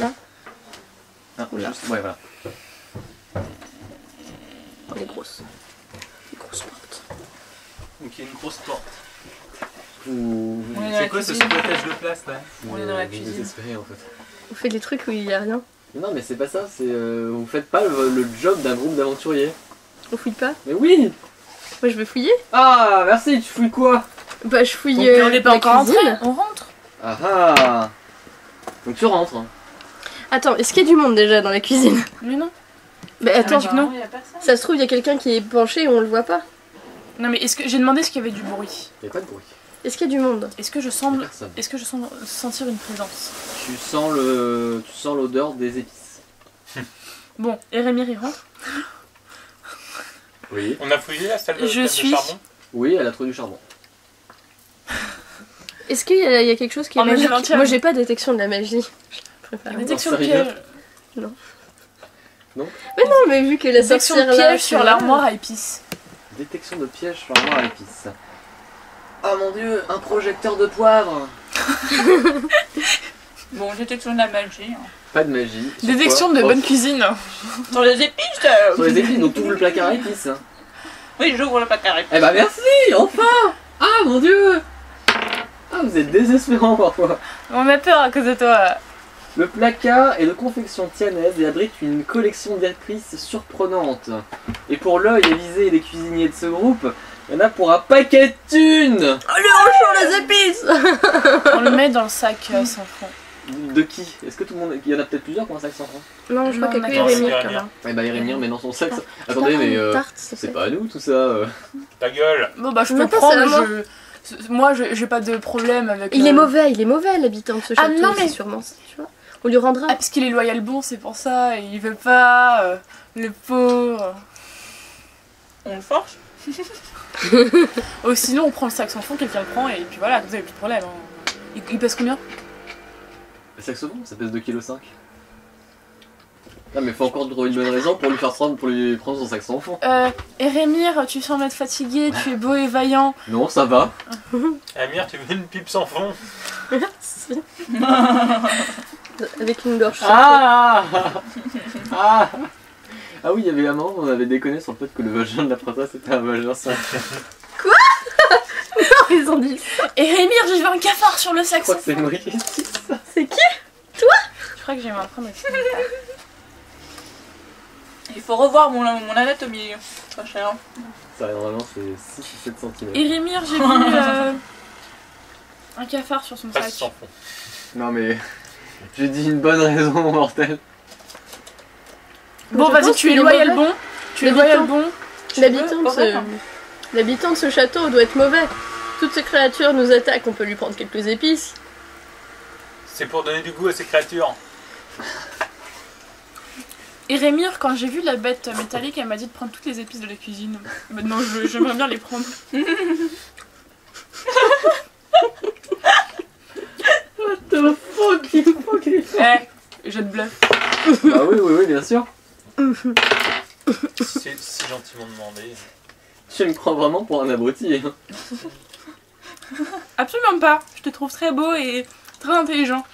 là. Ah, juste, ouais, voilà. Oh, les grosses. Les grosses portes. Donc il y a une grosse porte. C'est quoi ce cuisine. squattage de place là? On est dans la Vous cuisine. désespérez en fait. On fait des trucs où il y a rien. Non mais c'est pas ça, c'est vous faites pas le job d'un groupe d'aventuriers. On fouille pas. Mais oui. Moi je veux fouiller. Ah merci, tu fouilles quoi? Bah je fouille Donc on n'est pas la encore entré, cuisine. on rentre. Ah ah. Donc tu rentres. Hein. Attends, est-ce qu'il y a du monde déjà dans la cuisine? Mais non. Bah attends, dit que non. Il y a personne. ça se trouve il y a quelqu'un qui est penché et on le voit pas. Non mais est-ce que j'ai demandé s'il y avait du bruit. Il y a pas de bruit. Est-ce qu'il y a du monde? Est-ce que je Il y a semble personne. sentir une présence? Tu sens l'odeur des épices. Bon, Erémir il rentre. Oui. On a fouillé la salle de Je de suis- charbon. Oui, elle a trouvé du charbon. Est-ce qu'il y a quelque chose qui est Oh, mais j'ai magique? l'entière. Moi j'ai pas détection de la magie. Je préfère. Détection de sérieux piège. Mais non, mais vu que la Détection sorcière de là, piège sur l'armoire à épices. Détection de piège sur l'armoire à épices. Oh mon dieu, un projecteur de poivre. Bon, détection de la magie. Pas de magie. Sur Détection quoi? de Oh, bonne cuisine. Sur les épices Sur les épices, donc tu ouvres le placard à épices. Oui, j'ouvre le placard. Eh bah merci, enfin. Ah mon dieu. Ah vous êtes désespérant parfois. On a peur à cause de toi. Le placard est de confection tianaise et abrite une collection d'épices surprenantes. Et pour l'œil avisé des cuisiniers de ce groupe, il y en a pour un paquet de thunes. Allez, on change les épices. On le met dans le sac sans fond. De qui? Est-ce que tout le monde... Il y en a peut-être plusieurs qui ont un sac sans fond. Non, je crois Non, qu'il y a que d'accord, Rémi c'est quand Rémi. même. Eh bah Irémir met dans son sac. Tarte. Attendez mais Tarte, ça c'est fait. pas à nous tout ça. Ta gueule. Bon bah je Non, peux pas ça, prendre. Moi j'ai pas de problème avec. Il est mauvais l'habitant de ce Ah, château, non, mais- c'est sûrement ça, tu vois. On lui rendra. Ah parce qu'il est loyal bon, c'est pour ça. Et il veut pas. Le pauvre. On le force. Oh sinon on prend le sac sans fond, quelqu'un le prend et puis voilà, vous avez plus de problème. Hein. Il pèse combien? Le sac second, ça pèse 2,5 kg. Non mais faut encore trouver une bonne raison pour lui faire prendre, pour lui prendre son sac sans fond. Erémir, tu sembles être fatigué, tu es beau et vaillant. Non ça va. Amir, tu veux une pipe sans fond? Merci. Avec une gorge. Ah ah ah oui, il y avait un moment, on avait déconné sur le fait que le vagin de la princesse était un vagin sans fond. Ils ont dit. Erémir, j'ai vu un cafard sur le sac Je crois sans que c'est fond. Marie qui dit ça. C'est qui? Je crois que j'ai eu un train de Il faut revoir mon anatomie. Pas cher. Ça normalement c'est 6 ou 7 cm. Erémir, j'ai vu un cafard sur son Presque sac. sans fond. Non mais j'ai dit une bonne raison mortelle. Bon Je vas-y, pense tu es qu'il est loyal mauvais. bon. Tu es loyal bon. L'habitant de ce château doit être mauvais. Toutes ces créatures nous attaquent, on peut lui prendre quelques épices. C'est pour donner du goût à ces créatures. Erémir, quand j'ai vu la bête métallique, elle m'a dit de prendre toutes les épices de la cuisine. Maintenant, j'aimerais bien les prendre. What the fuck, il faut qu'il est fort. Eh, je te bluffe. Bah oui, bien sûr. C'est si gentiment demandé. Tu me prends vraiment pour un abruti. Hein. Absolument pas. Je te trouve très beau et très intelligent.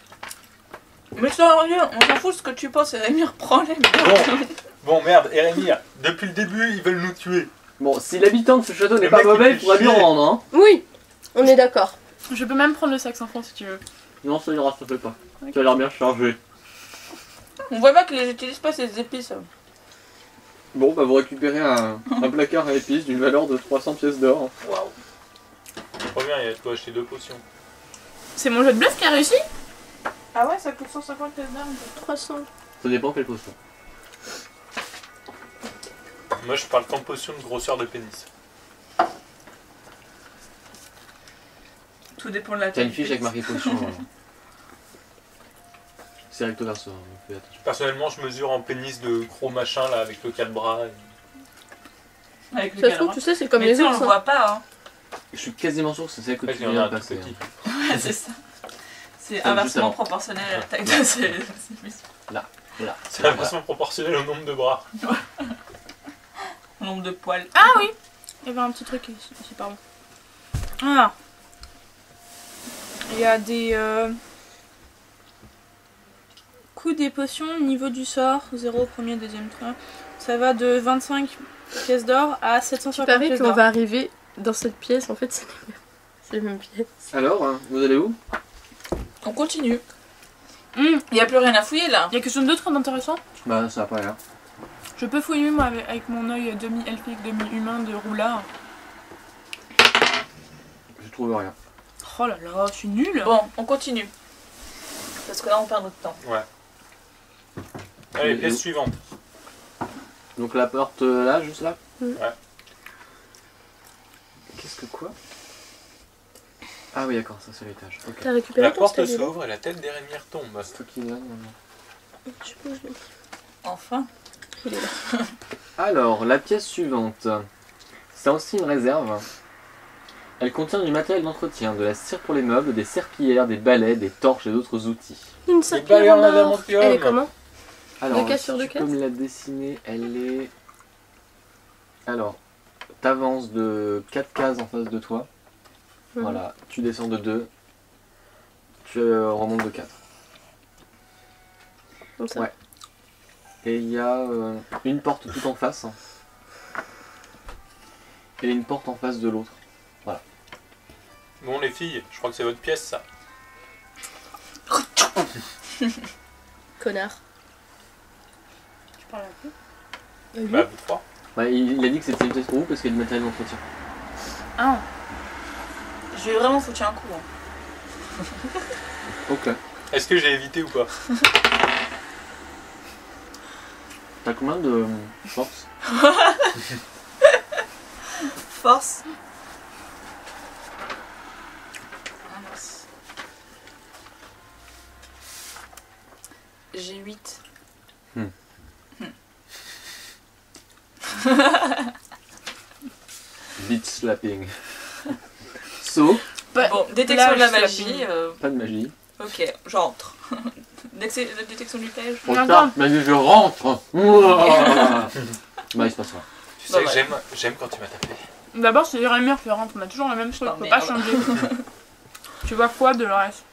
Mais sérieux, on s'en fout de ce que tu penses, Rémir, prends-les. Bon merde, Erémir, depuis le début ils veulent nous tuer. Bon, si l'habitant de ce château n'est Le pas mec, il mauvais, fait il pourrait lui chier. rendre. Hein. Oui, on est d'accord. Je peux même prendre le sac sans fond si tu veux. Non, ça ira, ça fait pas. Tu as l'air bien chargé. On voit pas qu'ils utilisent pas ces épices. Bon, bah vous récupérez un placard à épices d'une valeur de 300 pièces d'or. Waouh. Trop bien, il y a de quoi acheter 2 potions. C'est mon jeu de bluff qui a réussi. Ah ouais, ça coûte 150 pièces d'or. 300. Ça dépend quelle potion. Moi je parle qu'en potion de grosseur de pénis. Tout dépend de la T'as une taille. fiche avec marqué potion. C'est recto verso, hein, fais attention. Personnellement je mesure en pénis de gros machin là avec le 4 bras. Avec le Ça se trouve, cadran. tu sais, c'est comme Mais les tu sais, on ours. le hein. voit pas, hein. Je suis quasiment sûr que c'est celle que Ouais, tu il y en viens a de un tout passer. petit. hein. Ouais, c'est ça. C'est Juste inversement avant. proportionnel à la taille de ces épices. Là. C'est inversement proportionnel au nombre de bras. Au nombre de poils. Ah oui. Il y avait un petit truc ici, pardon. Ah. Il y a des Coût des potions, niveau du sort, 0 premier, deuxième train. Ça va de 25 pièces d'or à Tu 750 paries pièces qu'on d'or. va arriver dans cette pièce, en fait, c'est les mêmes pièces. Alors, hein, vous allez où? On continue. Il Il n'y a plus rien à fouiller là. y a quelque chose d'autre d'intéressant? Bah, ça va pas l'air. Je peux fouiller moi avec mon œil demi-elfique, demi-humain de roulard. Je trouve rien. Oh là là, je suis nulle. Bon, on continue. Parce que là, on perd notre temps. Ouais. Allez, pièce suivante. Donc la porte là, juste là? Ouais. Qu'est-ce que quoi? Ah oui, d'accord, ça c'est l'étage. Ok. T'as récupéré La ton porte escalier, là s'ouvre et la tête d'Erémir tombe. C'est toi qui donne. Je sais pas où je l'ai mis. Enfin. Il est là. Alors, la pièce suivante. C'est aussi une réserve. Elle contient du matériel d'entretien, de la cire pour les meubles, des serpillères, des balais, des torches et d'autres outils. Une balais serpillière en en or. adamantium. Elle est comment? Alors, Deux cases si sur deux tu peux cases me la dessiner, elle est... Alors, t'avances de 4 cases en face de toi. Mhm. Voilà, tu descends de 2. Tu remontes de 4. Comme ça. Ouais. Et il y a une porte tout en face. Et une porte en face de l'autre. Bon, les filles, je crois que c'est votre pièce, ça. Connard. Tu parles un peu? Bah, vous trois. Bah, il a dit que c'était une pièce pour vous parce qu'il y a du matériel d'entretien. Ah, Je vais vraiment foutre un coup. Hein. Ok. Est-ce que j'ai évité ou pas? T'as combien de force? Force. Ah, mince. J'ai 8. Beat slapping. So, Bon, détection de la Plage magie. slapping. pas de magie. Ok, j'entre. Détection du piège. Trop Attends. tard, mais je rentre. Ouah. Bah, il se passera. Tu sais Bah, que ouais. j'aime quand tu m'as tapé. d'abord c'est Erémir qui rentre, on a toujours la même chose, Oh, on peut pas merde. changer. Tu vois quoi de le reste?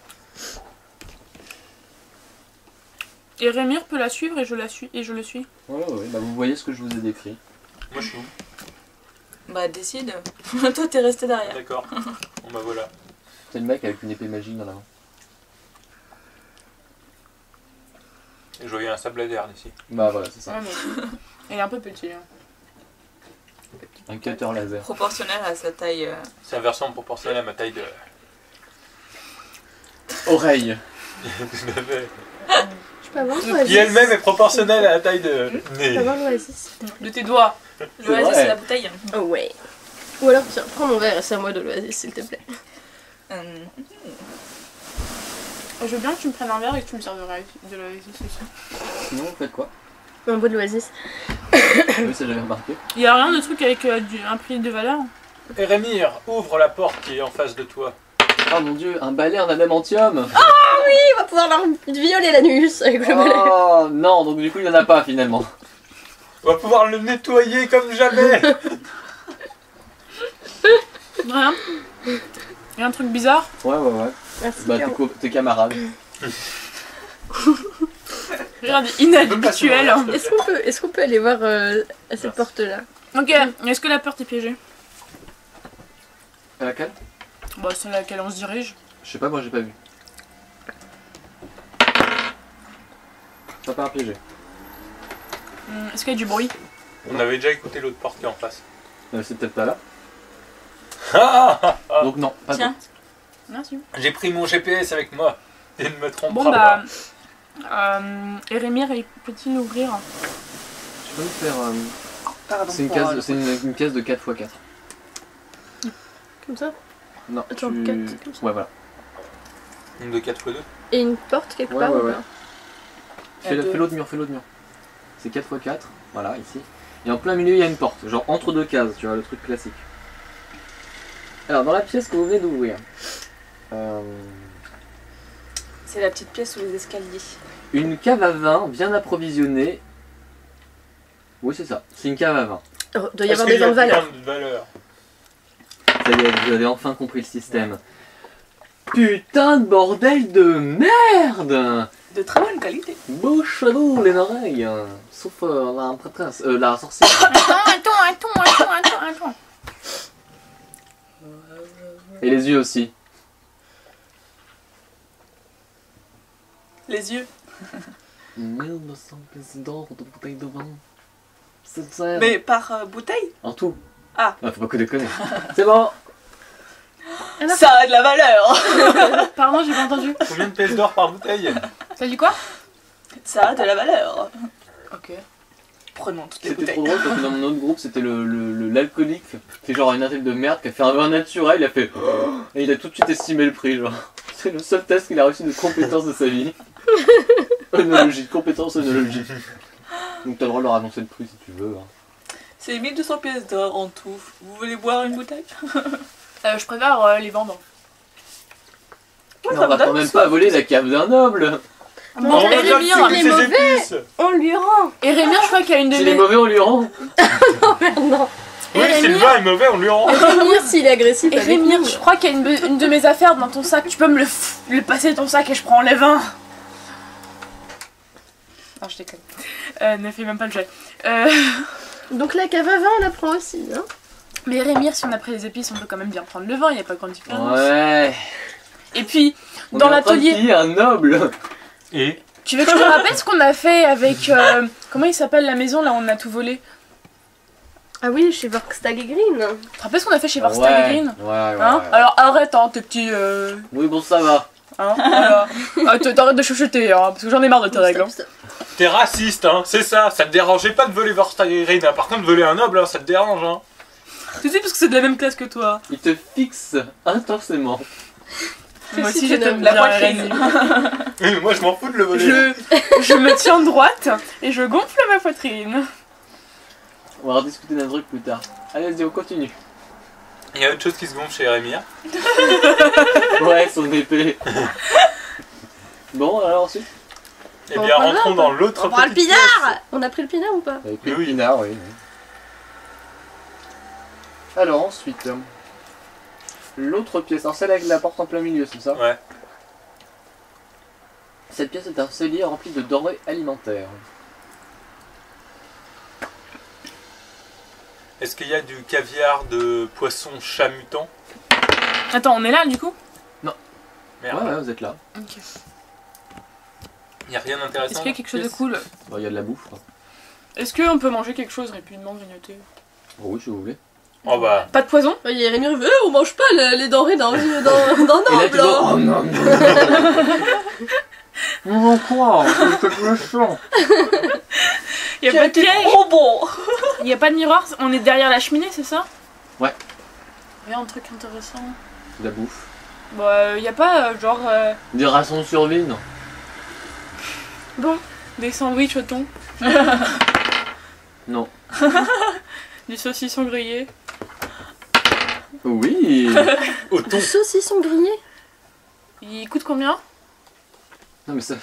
Erémir peut la suivre et je la suis et je le suis. Ouais, bah vous voyez ce que je vous ai décrit. Moi, je suis où? Bah, décide. Toi, t'es resté derrière. D'accord. Bon, bah voilà. C'est le mec avec une épée magique dans la main. Et je voyais un sable d'air d'ici. Bah voilà, c'est ça. Ouais, mais... Il est un peu petit. Hein. Un cutter laser. Proportionnel à sa taille. C'est inversement proportionnel à ma taille de. Oreille. Tout à fait. Je peux avoir Qui l'oasis. elle-même est proportionnelle à la taille de. Je nez. peux avoir l'oasis. De tes doigts. L'oasis, vrai. c'est la bouteille. Oh ouais. Ou alors tiens, prends mon verre et c'est à moi de l'oasis s'il te plaît. Je veux bien que tu me prennes un verre et que tu me serves de l'oasis aussi. Sinon, vous faites quoi? Un bout de l'oasis. Oui, ça j'avais remarqué. Il y a rien de truc avec un prix de valeur? Erémir, ouvre la porte qui est en face de toi. Oh mon dieu, un balai en adamantium. Il va pouvoir leur violer l'anus avec le balai. Oh non, donc du coup il y en a pas finalement. On va pouvoir le nettoyer comme jamais. Rien. Il y a un truc bizarre? Ouais. Merci. Bah Caro. tes camarades. Regarde, inhabituel. Même pas Est-ce qu'on peut aller voir à cette Merci. porte-là? Ok, est-ce que la porte est piégée? À laquelle? Bah, c'est laquelle on se dirige. Je sais pas, moi j'ai pas vu. Ça part piégé. Est-ce qu'il y a du bruit? On avait déjà écouté l'autre porte qui est en face. C'est peut-être pas là. Ah, Donc non, pas Tiens. de- Merci. j'ai pris mon GPS avec moi. Et ne me trompera Bon pas. bah, Erémir, peut-il ouvrir? Je peux me faire. C'est une case, c'est une case de 4x4. Comme ça? Non, Attends, tu... 4, comme ça. Ouais, voilà. Une de 4x2. Et une porte quelque Ouais, part ouais, ou ouais. pas? Fais deux. l'autre mur, C'est 4x4, voilà, ici. Et en plein milieu, il y a une porte, genre entre deux cases, tu vois, le truc classique. Alors, dans la pièce que vous venez d'ouvrir, C'est la petite pièce sous les escaliers. une cave à vin bien approvisionnée. Oui, c'est ça, c'est une cave à vin. Oh, doit y avoir Est-ce des qu'il y a gens de valeur. plein de valeur. Ça y est, vous avez enfin compris le système. Putain de bordel de merde! De très bonne qualité. Bouche d'eau, les oreilles. Sauf la prêtresse, la sorcière. Attends. Et les yeux aussi. Les yeux. 1200 pièces d'or de bouteille de vin. C'est ça. Mais par bouteille. En tout. Ah. Faut pas que déconner. C'est bon. Alors- Ça a de la valeur. Pardon, j'ai pas entendu. Combien de pièces d'or par bouteille? T'as dit quoi? Ça a de la valeur. Ok. Prenons toutes les C'était bouteilles. trop drôle parce que dans mon autre groupe, c'était l'alcoolique qui fait genre une intrigue de merde, qui a fait un vin naturel, il a fait oh et il a tout de suite estimé le prix, genre. C'est le seul test qu'il a reçu de compétence de sa vie. Œnologie, compétence œnologique. Donc t'as le droit de leur annoncer le prix si tu veux. Hein. C'est 1200 pièces d'or en tout. Vous voulez boire une bouteille? Je préfère les vendre. Ouais, Mais ça on va me donne quand même soif. pas voler la cave d'un noble. Bon, On va dire Rémir, que les c'est mauvais. ses épices. On lui rend. Et Rémir, je crois qu'il y a une de Si les mes... mauvais on lui rend. Non. Et Oui, si le Rémir, vin est mauvais, on lui rend. Rémir, s'il est agressif et avec Rémir, nous. je crois qu'il y a une de mes affaires dans ton sac. Tu peux me le passer ton sac et je prends les vins. Non, je déconne. Ne fais même pas le jet. Donc la cave à vin, on la prend aussi. Hein. Mais Rémir, si on a pris les épices, on peut quand même bien prendre le vin. Il n'y a pas grande différence. Ouais. Et puis, On dans est en train de l'atelier... piller un noble. Et Tu veux que je te rappelle ce qu'on a fait avec... comment il s'appelle la maison là où on a tout volé? Ah oui, chez Vorkstag et Green. Tu te rappelles ce qu'on a fait chez Verstappen Green? Ouais, ouais. Hein? Alors arrête hein, tes petits... Oui, bon, ça va. Hein, voilà. Ah, t'arrêtes de chuchoter, hein, parce que j'en ai marre de tes règles. Hein. Stop, stop. t'es raciste, hein, c'est ça. Ça te dérangeait pas de voler Verstappen, hein. Par contre, voler un noble, hein, ça te dérange, hein. Tu sais, parce que c'est de la même classe que toi. Il te fixe intensément. Moi Si aussi, tu je t'aime n'aimes bien, la poitrine. Rémi. Oui, mais moi, je m'en fous de le voler. Je me tiens droite et je gonfle ma poitrine. On va rediscuter d'un truc plus tard. Allez, vas-y, on continue. Il y a autre chose qui se gonfle chez Rémi. Ouais, son épée. Bon, alors ensuite. Eh On bien, prend rentrons l'autre. dans l'autre On prend le petite pinard. On a pris le pinard ou pas? Avec le Oui. pinard, oui. Alors ensuite, l'autre pièce. Alors celle avec la porte en plein milieu, c'est ça? pièce. Ouais. Cette pièce est un cellier rempli de denrées alimentaires. Est-ce qu'il y a du caviar de poisson chat mutant? Attends, on est là du coup? Merde. Ouais, vous êtes là. Ok. Il n'y a rien d'intéressant. Est-ce qu'il y a quelque chose de Yes. cool? Bon, il y a de la bouffe. Quoi. Est-ce qu'on peut manger quelque chose rapidement, grignoter? Bon, oui, si vous voulez. Oh bah. Pas de poison? Il y a Rémi, on mange pas les denrées dans Et là, tu Noble. vois, Hein. oh non, non. Non, quoi? C'est méchant. Il y a pas de piège? trop bon. Il y a pas de miroir? On est derrière la cheminée, c'est ça? Ouais. Il y a un truc intéressant. De la bouffe. Bah, il y a pas genre Des rations de survie, non? bon, des sandwichs au thon, Non. du saucisson grillé. Oui. Au thon. Du saucisson grillé. Il coûte combien? Non, mais ça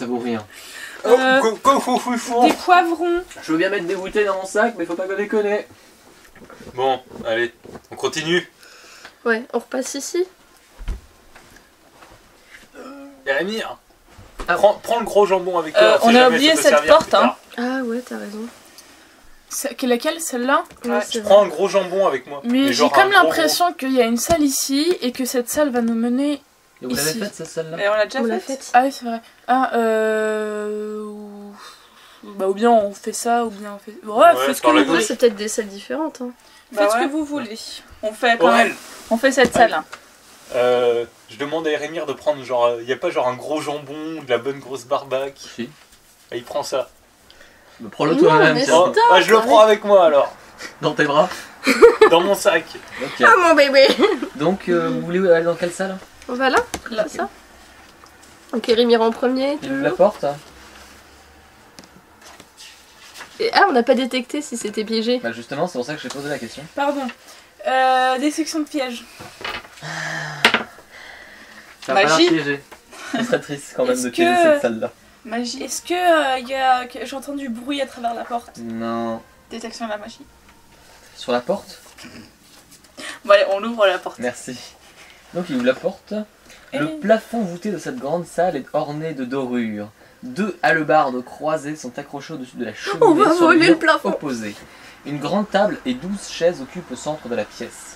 vaut rien. Euh, Oh, Des poivrons. Je veux bien mettre des bouteilles dans mon sac, mais faut pas qu'on déconne. Bon, allez, on continue. Ouais, on repasse ici. Rémi, Ah. prends le gros jambon avec toi. on sait a jamais, oublié ça peut cette servir porte, plus tard. Ah ouais, t'as raison. Laquelle? Celle-là? Ouais, Ouais, c'est vrai. Prends un gros jambon avec moi. Mais j'ai genre comme un gros- l'impression qu'il y a une salle ici et que cette salle va nous mener. Et vous l'avez Ici. faite cette salle-là? Et on l'a déjà On l'a fait. faite. Ah oui, c'est vrai. Ah, bah, ou bien on fait ça, ou bien on fait. Bref, Ouais, faites ce que par la vous Ouais, voulez. c'est peut-être des salles différentes. Hein. Bah Faites ce ouais. que vous voulez. On fait quand Ouais. même. On fait cette salle. Je demande à Rémi de prendre genre. Il n'y a pas genre un gros jambon, de la bonne grosse barbaque. Si. Et il prend ça. Bah, prends-le Non, toi-même, mais tiens. Oh, Stop, bah, je le arrête. prends avec moi alors. Dans tes bras. Dans mon sac. Ok. Ah mon bébé. Donc, vous voulez aller dans quelle salle? On va là, Là. c'est ça. Ok, Rémi en premier. Il ouvre la porte. Et, ah, on n'a pas détecté si c'était piégé. Bah, justement, c'est pour ça que j'ai posé la question. Pardon. Des sections de pièges. Ça va pas Magie. l'air piégé. Ce serait triste quand même Est-ce de piéger que- cette salle-là. Magie. Est-ce que j'entends du bruit à travers la porte? Non. Détection de la magie. Sur la porte? Bon allez, on ouvre la porte. Merci. Donc il ouvre la porte Le plafond voûté de cette grande salle est orné de dorures. 2 hallebardes croisées sont accrochées au-dessus de la cheminée On va sur voler mur le plafond. opposé. Une grande table et 12 chaises occupent le centre de la pièce.